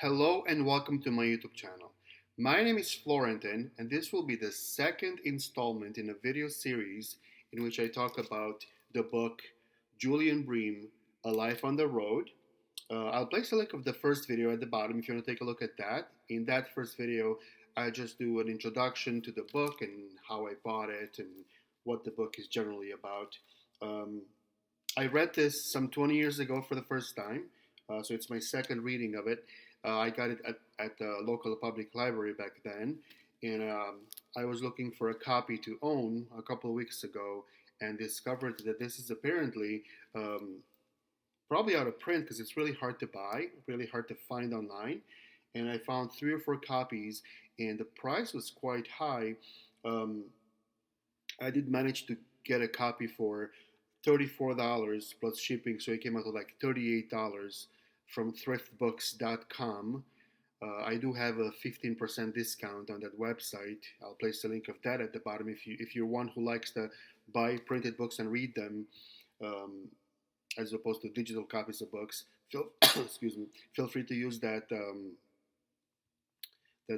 Hello and welcome to my YouTube channel. My name is Florentin and this will be the second installment in a video series in which I talk about the book Julian Bream, A Life on the Road. I'll place a link of the first video at the bottom if you want to take a look at that. In that first video, I just do an introduction to the book and how I bought it and what the book is generally about. Um, I read this some 20 years ago for the first time, so it's my second reading of it. I got it at the local public library back then, and I was looking for a copy to own a couple of weeks ago and discovered that this is apparently um, probably out of print because it's really hard to buy, really hard to find online. And I found three or four copies, and the price was quite high. Um, I did manage to get a copy for $34 plus shipping, so it came out to like $38 from thriftbooks.com. I do have a 15% discount on that website. I'll place the link of that at the bottom if you're one who likes to buy printed books and read them, um, as opposed to digital copies of books. Feel excuse me. Feel free to use that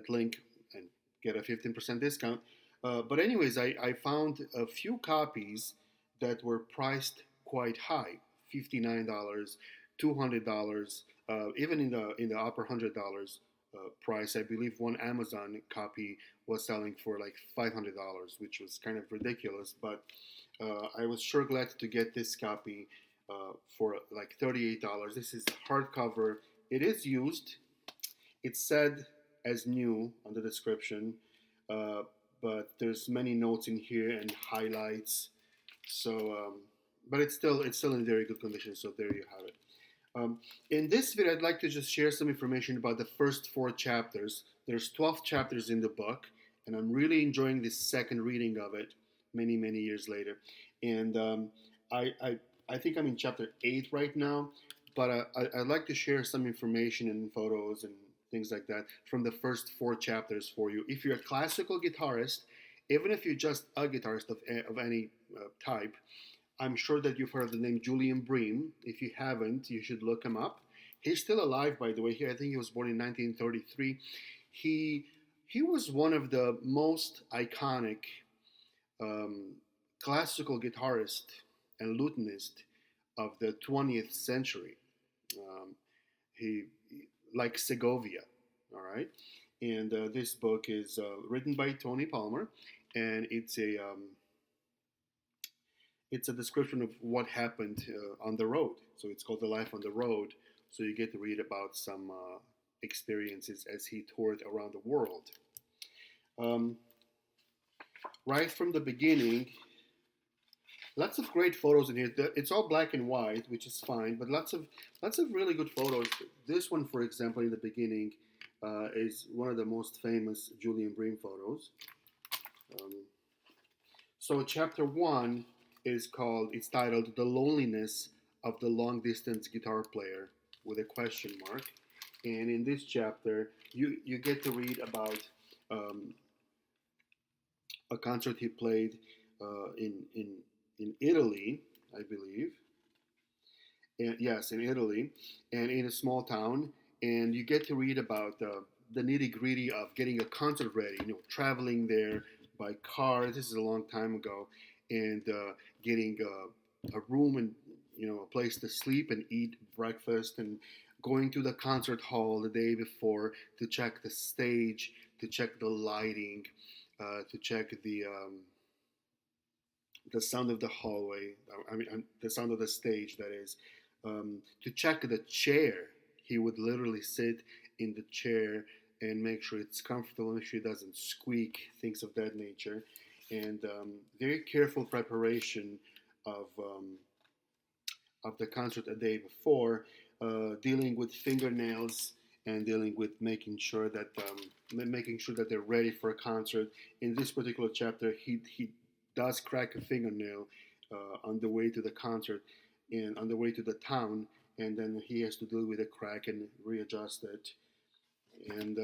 link and get a 15% discount. But anyways, I found a few copies that were priced quite high, $59, $200, even in the upper $100 price. I believe one Amazon copy was selling for like $500, which was kind of ridiculous. But I was sure glad to get this copy for like $38. This is hardcover. It is used. It's said as new on the description, uh, but there's many notes in here and highlights. But it's still in very good condition. So there you have it. In this video, I'd like to just share some information about the first four chapters. There's 12 chapters in the book, and I'm really enjoying this second reading of it many years later. And I think I'm in chapter 8 right now, but I'd like to share some information and photos and things like that from the first four chapters for you. If you're a classical guitarist, even if you're just a guitarist of any type, I'm sure that you've heard of the name Julian Bream. If you haven't, you should look him up. He's still alive, by the way. I think he was born in 1933. He was one of the most iconic um, classical guitarist and lutenist of the 20th century. Um, he like Segovia, all right. And this book is written by Tony Palmer, and it's a description of what happened on the road. So it's called The Life on the Road. So you get to read about some experiences as he toured around the world. Um, right from the beginning, lots of great photos in here. It's all black and white, which is fine, but lots of really good photos. This one, for example, in the beginning, is one of the most famous Julian Bream photos. Um, so chapter 1 it's titled The Loneliness of the Long Distance Guitar Player with a question mark. And in this chapter, you get to read about um, a concert he played in Italy, I believe. And, yes, in Italy, and in a small town. And you get to read about the nitty gritty of getting a concert ready, traveling there by car. This is a long time ago. And getting a room and a place to sleep and eat breakfast, and going to the concert hall the day before to check the stage, to check the lighting, to check the sound of the hallway. I mean, the sound of the stage. That is, to check the chair. He would literally sit in the chair and make sure it's comfortable, make sure it doesn't squeak, things of that nature. And very careful preparation of the concert a day before, dealing with fingernails and dealing with making sure that they're ready for a concert. In this particular chapter, he does crack a fingernail on the way to the concert and on the way to the town, and then he has to deal with a crack and readjust it. And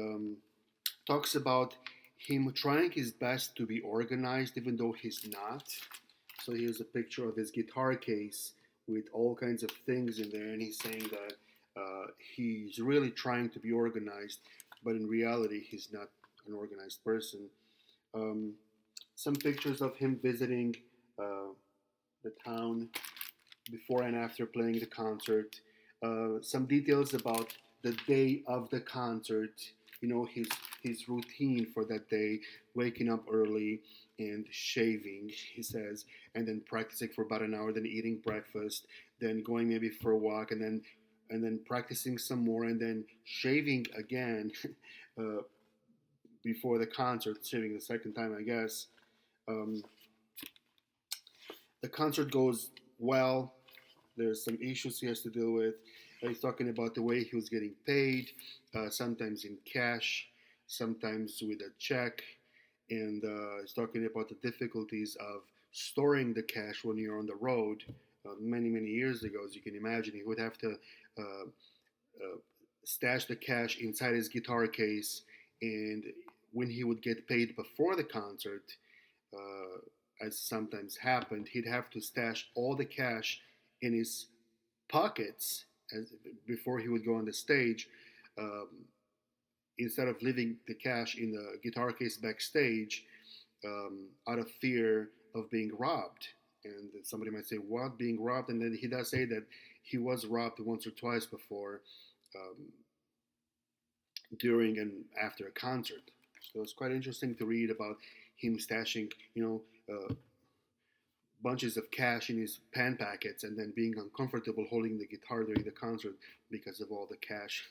talks about him trying his best to be organized even though he's not. So here's a picture of his guitar case with all kinds of things in there, and he's saying that He's really trying to be organized, but in reality, he's not an organized person. Um, some pictures of him visiting the town before and after playing the concert. Some details about the day of the concert. His routine for that day: waking up early and shaving. He says, and then practicing for about an hour, then eating breakfast, then going maybe for a walk, and then practicing some more, and then shaving again uh, before the concert, shaving the second time, I guess. Um, the concert goes well. There's some issues he has to deal with. He's talking about the way he was getting paid, sometimes in cash, sometimes with a check, and he's talking about the difficulties of storing the cash when you're on the road. Many, many years ago, as you can imagine, he would have to uh, uh, stash the cash inside his guitar case, and when he would get paid before the concert, as sometimes happened, he'd have to stash all the cash in his pockets before he would go on the stage, um, instead of leaving the cash in the guitar case backstage, out of fear of being robbed. And somebody might say, "What, being robbed?" And then he does say that he was robbed once or twice before, um, during and after a concert. So it's quite interesting to read about him stashing, bunches of cash in his pan packets and then being uncomfortable holding the guitar during the concert because of all the cash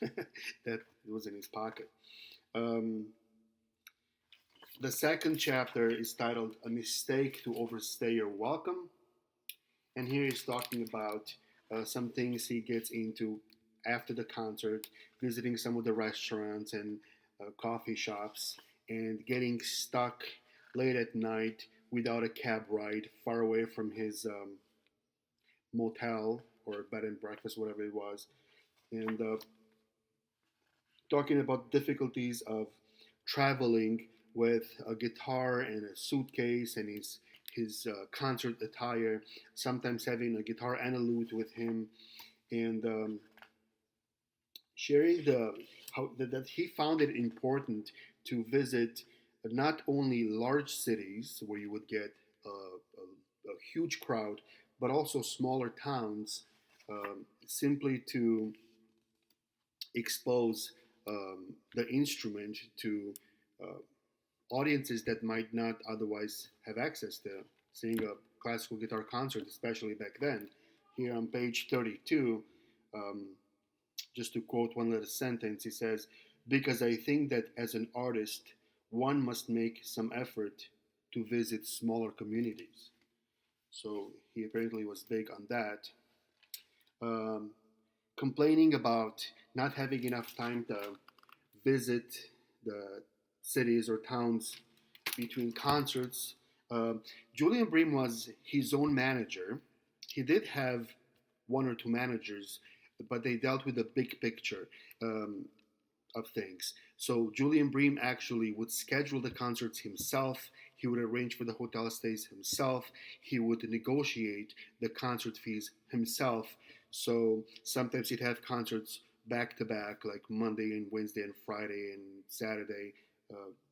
that was in his pocket. Um, the second chapter is titled "A Mistake to Overstay Your Welcome," and here he's talking about some things he gets into after the concert, visiting some of the restaurants and coffee shops, and getting stuck late at night without a cab ride, far away from his motel or bed and breakfast, whatever it was, and talking about difficulties of traveling with a guitar and a suitcase and his concert attire, sometimes having a guitar and a lute with him, and sharing that he found it important to visit not only large cities where you would get a huge crowd, but also smaller towns, simply to expose the instrument to uh, audiences that might not otherwise have access to seeing a classical guitar concert, especially back then. Here on page 32, um, just to quote one little sentence, he says, "Because I think that as an artist, one must make some effort to visit smaller communities." So he apparently was big on that. Um, Complaining about not having enough time to visit the cities or towns between concerts. Julian Bream was his own manager. He did have one or two managers, but they dealt with the big picture um, of things. So Julian Bream actually would schedule the concerts himself. He would arrange for the hotel stays himself. He would negotiate the concert fees himself. So sometimes he'd have concerts back to back, like Monday and Wednesday and Friday and Saturday,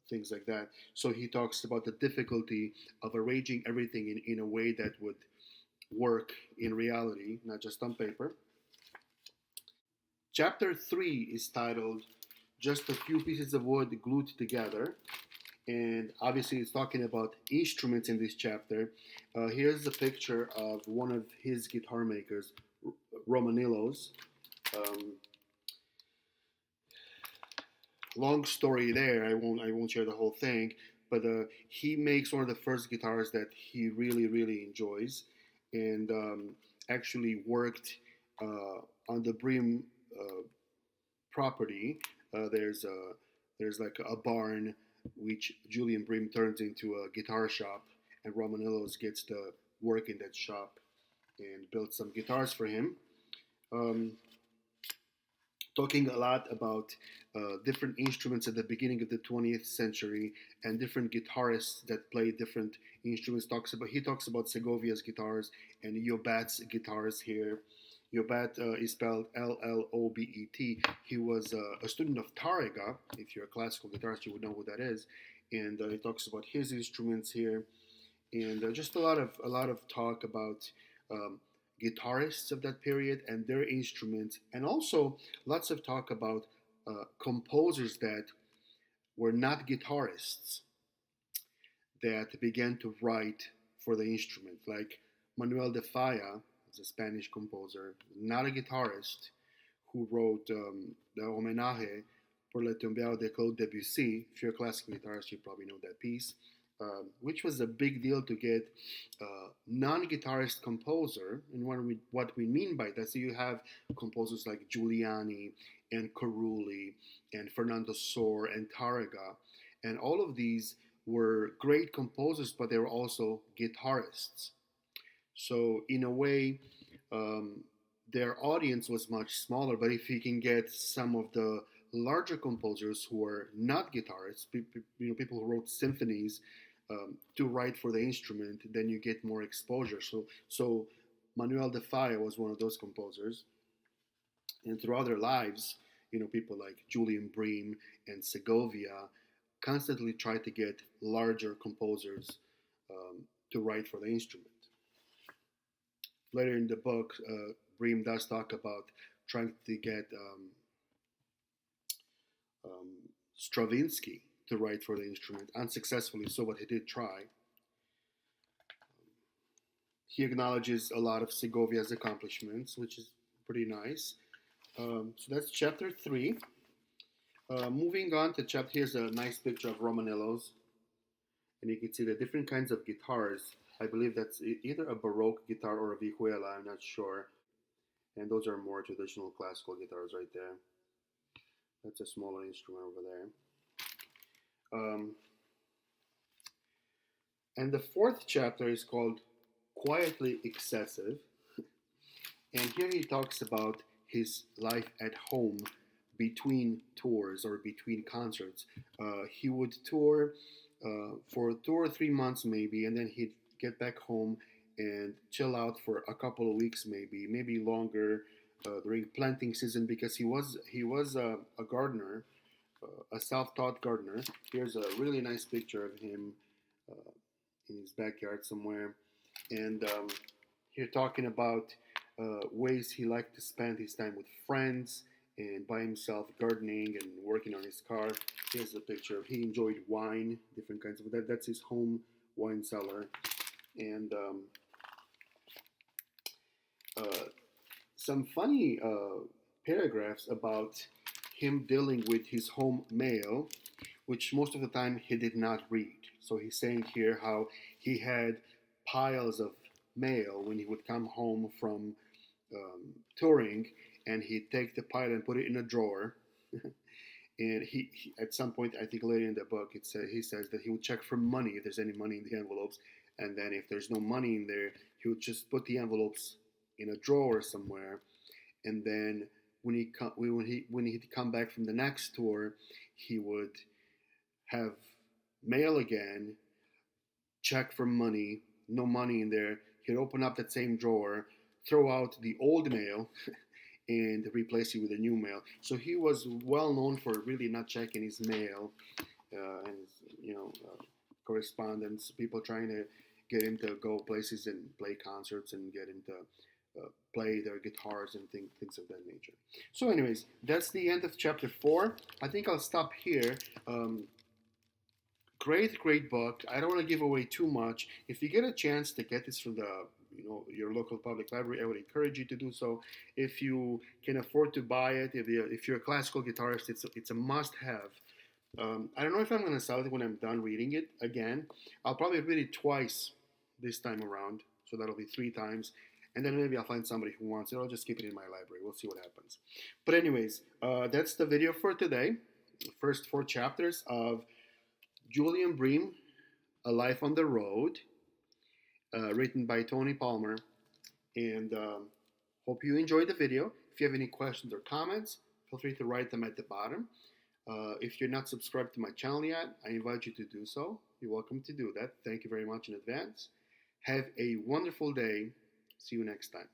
things like that. So he talks about the difficulty of arranging everything in a way that would work in reality, not just on paper. Chapter 3 is titled "Just a Few Pieces of Wood Glued Together." And obviously, it's talking about instruments in this chapter. Here's a picture of one of his guitar makers, Romanillo's. Um, Long story there. I won't share the whole thing, but he makes one of the first guitars that he really really enjoys, and actually worked on the Brim property. There's like a barn which Julian Bream turns into a guitar shop, and Romanillos gets to work in that shop and build some guitars for him. Um, Talking a lot about different instruments at the beginning of the 20th century and different guitarists that play different instruments. He talks about Segovia's guitars and Yobat's guitars here, Llobet is spelled Llobet. He was a student of Tárrega. If you're a classical guitarist, you would know who that is. And he talks about his instruments here, and just a lot of talk about um, guitarists of that period and their instruments, and also lots of talk about composers that were not guitarists that began to write for the instrument, like Manuel de Falla, is a Spanish composer, not a guitarist, who wrote the Homenaje por le Tombeau de Claude Debussy. If you're a classical guitarist, you probably know that piece, which was a big deal to get non-guitarist composer. And what we mean by that, so you have composers like Giuliani and Carulli and Fernando Sor and Tárrega, and all of these were great composers, but they were also guitarists. So in a way, um, their audience was much smaller. But if you can get some of the larger composers who are not guitarists, people who wrote symphonies to write for the instrument, then you get more exposure. So Manuel de Falla was one of those composers, and throughout their lives, people like Julian Bream and Segovia constantly tried to get larger composers to write for the instrument. Later in the book, Bream does talk about trying to get um, Stravinsky to write for the instrument, unsuccessfully, so but he did try. He acknowledges a lot of Segovia's accomplishments, which is pretty nice. So that's chapter 3. Moving on to chapter, here's a nice picture of Romanellos, and you can see the different kinds of guitars. I believe that's either a Baroque guitar or a vihuela, I'm not sure. And those are more traditional classical guitars right there. That's a smaller instrument over there. And the 4th chapter is called Quietly Excessive. And here he talks about his life at home between tours or between concerts. He would tour for 2 or 3 months maybe, and then he'd get back home and chill out for a couple of weeks, maybe longer, during planting season, because he was a gardener, a self-taught gardener. Here's a really nice picture of him in his backyard somewhere, and here talking about ways he liked to spend his time with friends and by himself, gardening and working on his car. Here's a picture of he enjoyed wine, different kinds of that. That's his home wine cellar, and some funny paragraphs about him dealing with his home mail, which most of the time he did not read. So he's saying here how he had piles of mail when he would come home from touring, and he'd take the pile and put it in a drawer. And he at some point, I think later in the book, he says that he would check for money if there's any money in the envelopes, and then if there's no money in there, he would just put the envelopes in a drawer somewhere, and then when he'd come back from the next tour, he would have mail again, check for money, no money in there. He'd open up that same drawer, throw out the old mail, and replace it with a new mail. So he was well known for really not checking his mail and correspondence. People trying to get him to go places and play concerts and get him to play their guitars and things of that nature. So, anyways, that's the end of chapter 4. I think I'll stop here. Great book. I don't want to give away too much. If you get a chance to get this from your local public library, I would encourage you to do so. If you can afford to buy it, if you're a classical guitarist, it's a must-have. I don't know if I'm going to sell it when I'm done reading it again. I'll probably read it twice this time around, so that'll be 3 times. And then maybe I'll find somebody who wants it. I'll just keep it in my library. We'll see what happens. But anyways, that's the video for today. First 4 chapters of Julian Bream, A Life on the Road, written by Tony Palmer. And hope you enjoyed the video. If you have any questions or comments, feel free to write them at the bottom. If you're not subscribed to my channel yet, I invite you to do so. You're welcome to do that. Thank you very much in advance. Have a wonderful day. See you next time.